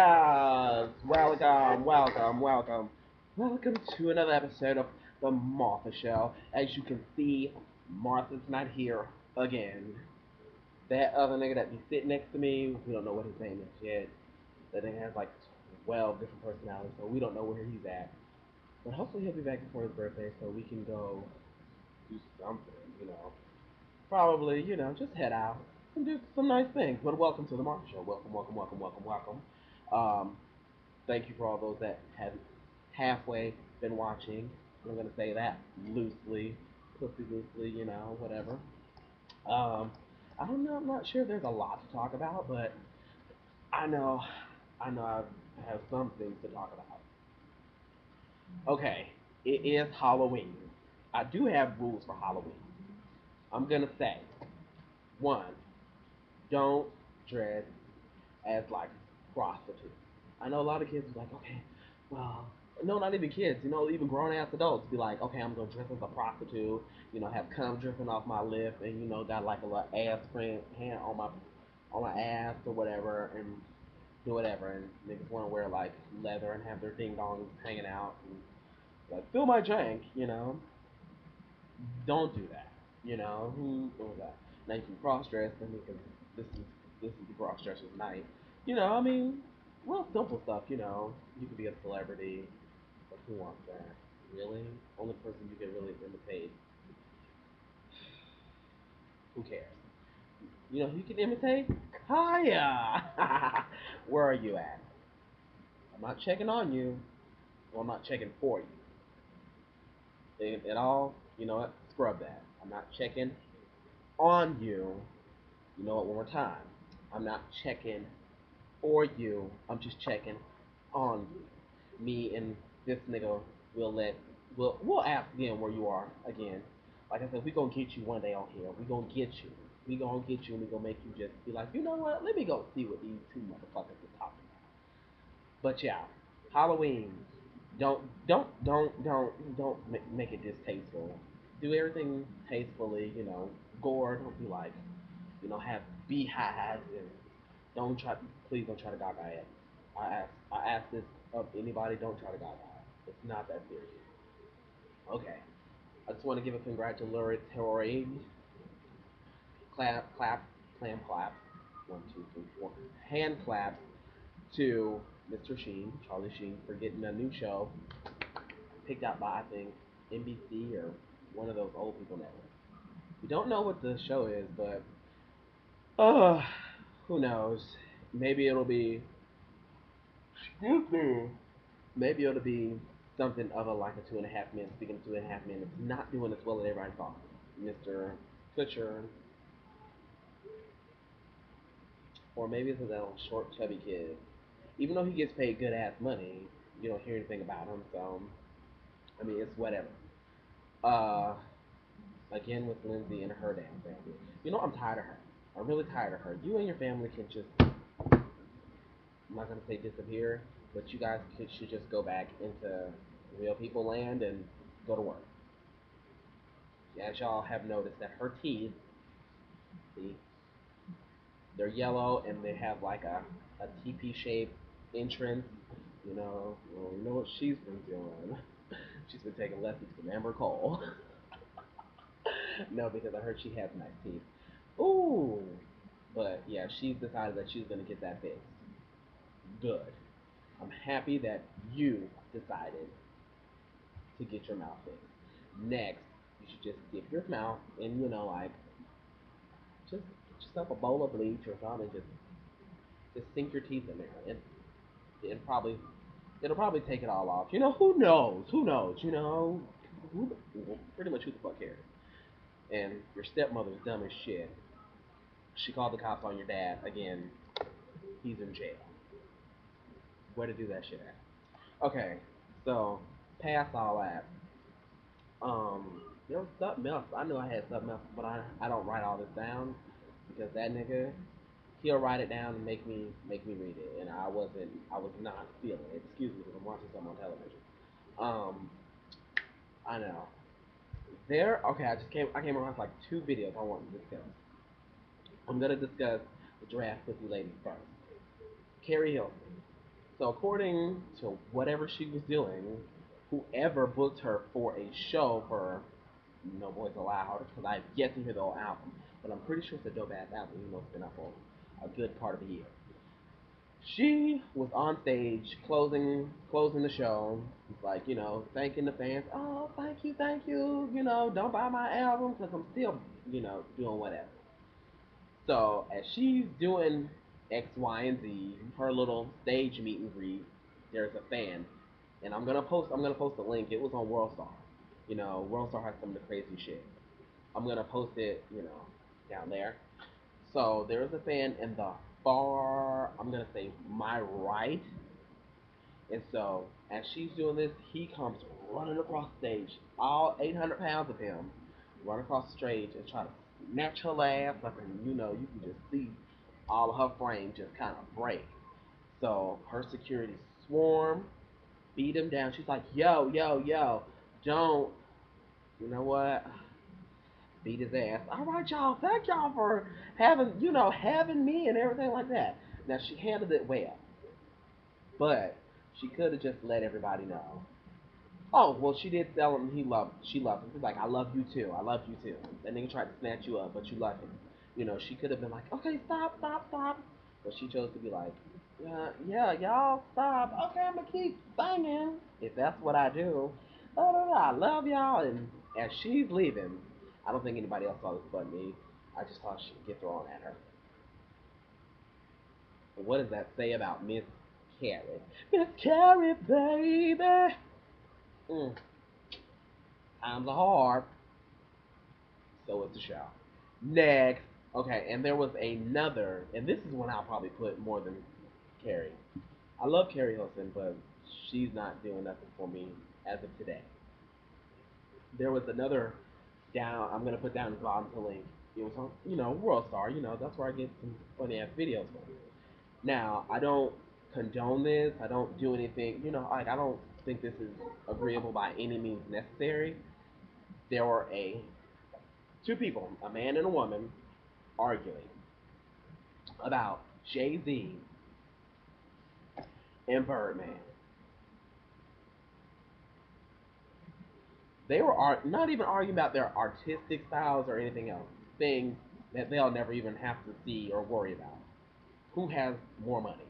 Yes! Welcome, welcome, welcome. Welcome to another episode of The Martha Show. As you can see, Martha's not here again. That other nigga that be sitting next to me, we don't know what his name is yet. That nigga has like 12 different personalities, so we don't know where he's at. But hopefully he'll be back before his birthday so we can go do something. Probably, just head out and do some nice things. But welcome to the Martha Show. Welcome, welcome, welcome, welcome, welcome. Um, Thank you for all those that have halfway been watching. I'm gonna say that loosely, pussy loosely, whatever. Um, I don't know. I'm not sure. There's a lot to talk about, but I know, I have some things to talk about. Okay, it is Halloween. I do have rules for Halloween. I'm gonna say one, don't dress as like prostitutes. I know a lot of kids are like, okay, well, no, not even kids, even grown ass adults be like, okay, I'm gonna dress as a prostitute, have cum dripping off my lip, and got like a little ass print hand on my ass or whatever, and do whatever, and niggas want to wear like leather and have their ding dongs hanging out, and like fill my jank, don't do that, who does that? Now you can cross dress, because this is the cross dresser's night. I mean, real simple stuff. You could be a celebrity, but who wants that? Really? Only person you can really imitate. Who cares? Who you can imitate? Kaya. Where are you at? I'm not checking on you. Well, I'm not checking for you. At all. You know what? Scrub that. I'm not checking on you. You know what? One more time. I'm not checking for you. I'm just checking on you. Me and this nigga will let we'll ask again where you are again. Like I said, we gonna get you one day on here. We gonna get you. We gonna get you and we gonna make you just be like, you know what? Let me go see what these two motherfuckers are talking about. But yeah, Halloween. Don't make it distasteful. Do everything tastefully. Gore. Don't be like, have beehives and don't try. Please don't try to gaga it. I ask this of anybody. Don't try to gaga. It's not that serious. Okay. I just want to give a congratulatory clap, clap, clam clap. One, two, three, four. Hand clap to Mr. Sheen, Charlie Sheen, for getting a new show picked out by I think NBC or one of those old people networks. We don't know what the show is, but uh, who knows? Maybe it'll be. Excuse me. Maybe it'll be something of a like a 2.5 Men. Speaking of 2.5 Men, it's not doing as well as everybody thought. Mr. Kutcher, or maybe it's a little short, chubby kid. Even though he gets paid good ass money, you don't hear anything about him. So I mean, it's whatever. Uh, Again with Lindsay and her damn family. I'm tired of her. I'm really tired of her. You and your family can just, I'm not gonna say disappear, but you guys should just go back into real people land and go to work. As y'all have noticed that her teeth, see, they're yellow and they have like a TP shaped entrance. Well, you know what she's been doing? She's been taking lessons from Amber Cole. No, because I heard she has nice teeth. Ooh, but yeah, she's decided that she's gonna get that fixed. Good. I'm happy that you decided to get your mouth fixed. Next, you should just dip your mouth in, like just get yourself a bowl of bleach or something. Just sink your teeth in there, and it probably it'll probably take it all off. Who knows? Who knows? Who, pretty much who the fuck cares? And your stepmother's dumb as shit. She called the cops on your dad again. He's in jail. Where to do that shit at? Okay, so past all that, there was something else. I knew I had something else, but I don't write all this down because that nigga, he'll write it down and make me read it, and I was not feeling it. Excuse me, because I'm watching something on television. Um, I know. Okay, I came across like two videos I want to discuss. I'm gonna discuss the draft pussy lady first. Carrie Hilson. So according to whatever she was doing, whoever booked her for a show for No Boys Allowed, because I've yet to hear the whole album, but I'm pretty sure it's a dope ass album, even though it's been up for a good part of the year. She was on stage closing the show. It's like, thanking the fans. Oh, thank you. Don't buy my album because I'm still, doing whatever. So as she's doing X, Y, and Z, her little stage meet and greet, there's a fan, and I'm gonna post a link. It was on WorldStar. WorldStar has some of the crazy shit. I'm gonna post it, down there. So there's a fan in the far, I'm gonna say my right, and so as she's doing this, he comes running across the stage, all 800 pounds of him, run across the stage and try to snatch her laugh up, and you can just see all of her frame just kind of break. So her security swarm, beat him down. She's like, yo, yo, yo, don't, you know what? Beat his ass. All right, y'all. Thank y'all for having me and everything like that. Now she handled it well, but she could have just let everybody know. Oh, well, she did tell him she loved him. She's like, I love you too. I love you too. That nigga tried to snatch you up, but you love him. She could have been like, okay, stop, stop, stop. But she chose to be like, yeah, yeah, y'all, stop. Okay, I'm gonna keep singing if that's what I do. I love y'all. And as she's leaving, I don't think anybody else saw this but me. I just thought she'd get thrown at her. But what does that say about Miss Carrie? Miss Carrie, baby. Mm, times are hard. So is the show. Next. Okay, and there was another, and this is one I'll probably put more than Carrie. I love Carrie Hilson, but she's not doing nothing for me as of today. There was another down. I'm gonna put down the bottom the link. It was on, World Star. That's where I get some funny ass videos from. Now, I don't condone this. I don't do anything. Like I don't think this is agreeable by any means necessary. There were two people, a man and a woman, arguing about Jay Z and Birdman. They were not even arguing about their artistic styles or anything else. Things that they'll never even have to see or worry about. Who has more money?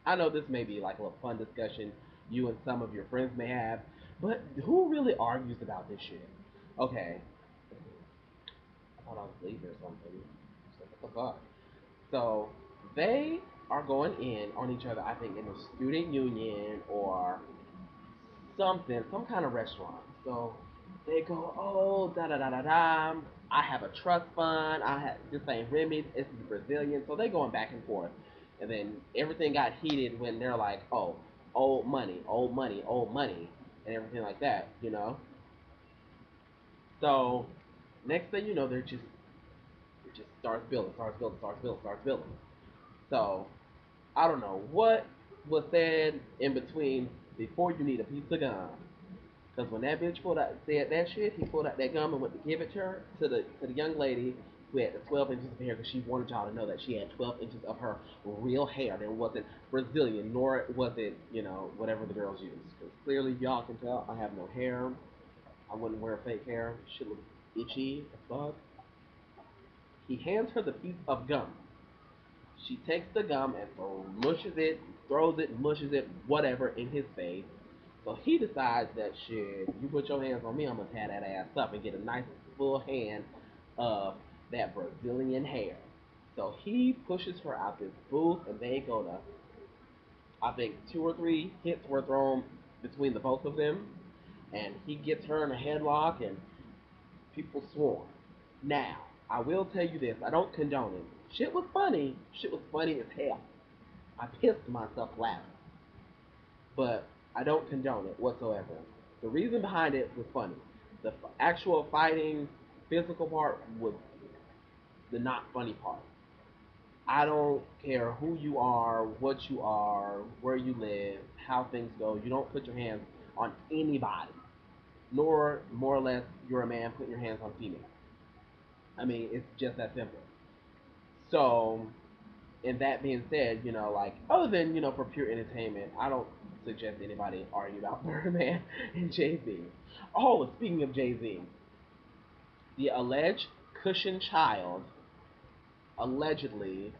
I know this may be like a little fun discussion you and some of your friends may have, but who really argues about this shit? Okay, I thought I was leaving or something. So what the fuck? So they are going in on each other, I think, in a student union or something, some kind of restaurant. So they go, oh, da da da da da. I have a trust fund. I have this ain't Remy. This is Brazilian. So they going back and forth, and then everything got heated when they're like, oh, old money, old money, old money, and everything like that. So next thing you know, it just starts building, starts building, starts building, starts building. So I don't know what was said in between before you need a piece of gum. Because when that bitch said that shit, he pulled out that gum and went to give it to her, to the young lady who had the 12 inches of hair, because she wanted y'all to know that she had 12 inches of her real hair. That wasn't Brazilian, nor was it, whatever the girls use. Because clearly y'all can tell I have no hair. I wouldn't wear fake hair. Shit look itchy as fuck. He hands her the piece of gum. She takes the gum and mushes it, throws it, mushes it, whatever, in his face. So he decides that shit, you put your hands on me, I'm gonna tear that ass up and get a nice full hand of that Brazilian hair. So he pushes her out this booth and they go to, I think, two or three hits were thrown between the both of them. And he gets her in a headlock and people swarm. Now, I will tell you this, I don't condone it. Shit was funny. Shit was funny as hell. I pissed myself laughing. But I don't condone it whatsoever. The reason behind it was funny. The actual fighting, physical part was the not funny part. I don't care who you are, where you live, how things go. You don't put your hands on anybody, nor more or less you're a man putting your hands on female. I mean, it's just that simple. So And that being said, like other than for pure entertainment, I don't suggest anybody argue about Birdman and Jay Z. Oh, speaking of Jay Z, the alleged Cushion child allegedly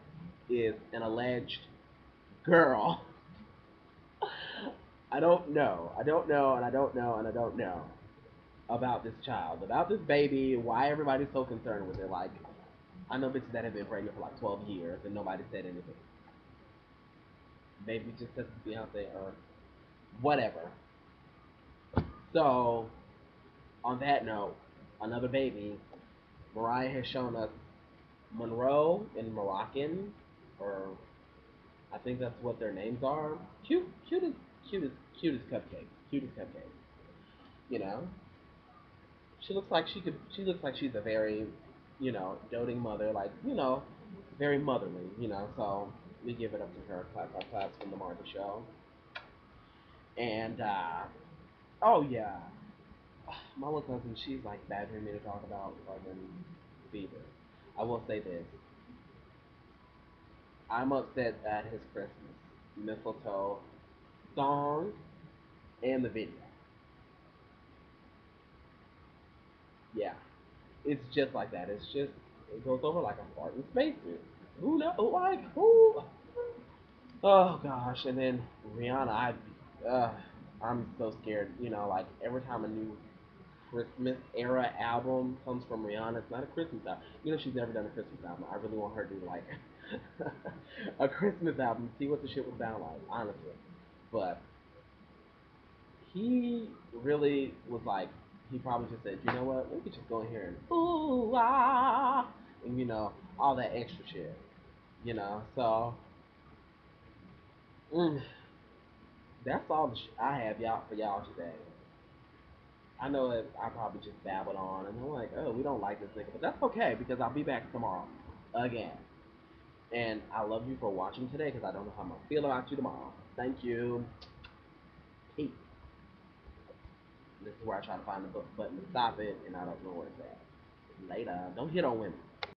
is an alleged girl. I don't know. I don't know, and I don't know, and I don't know about this child, about this baby. Why everybody's so concerned with it? Like, I know bitches that have been pregnant for like 12 years and nobody said anything. Maybe just because it's Beyonce or whatever. So, on that note, another baby. Mariah has shown us Monroe in Moroccan, or I think that's what their names are. Cute as, cute as cupcakes. Cute as cupcakes. You know, she looks like she could. She looks like she's a very, doting mother. Like, very motherly. So we give it up to her. Clap, clap, claps from the Martha Show. And oh yeah, my little cousin. She's like badgering me to talk about fucking Bieber. I will say this. I'm upset at his Christmas mistletoe song and the video. Yeah, it's just like that. It's just it goes over like a fart in spacesuit. Who know? Like who? Oh gosh! And then Rihanna, I'm so scared. Like every time a new Christmas era album comes from Rihanna, it's not a Christmas album. She's never done a Christmas album. I really want her to do like a Christmas album, see what the shit would sound like, honestly. But he really was like, he probably just said, you know what, we could just go in here and ooh ah, and all that extra shit, So mm, that's all I have y'all for y'all today. I know that I probably just babbled on, and I'm like, oh, we don't like this nigga, but that's okay because I'll be back tomorrow again. And I love you for watching today because I don't know how I'm gonna feel about you tomorrow. Thank you. Peace. This is where I try to find the button to stop it, and I don't know where it's at. Later. Don't hit on women.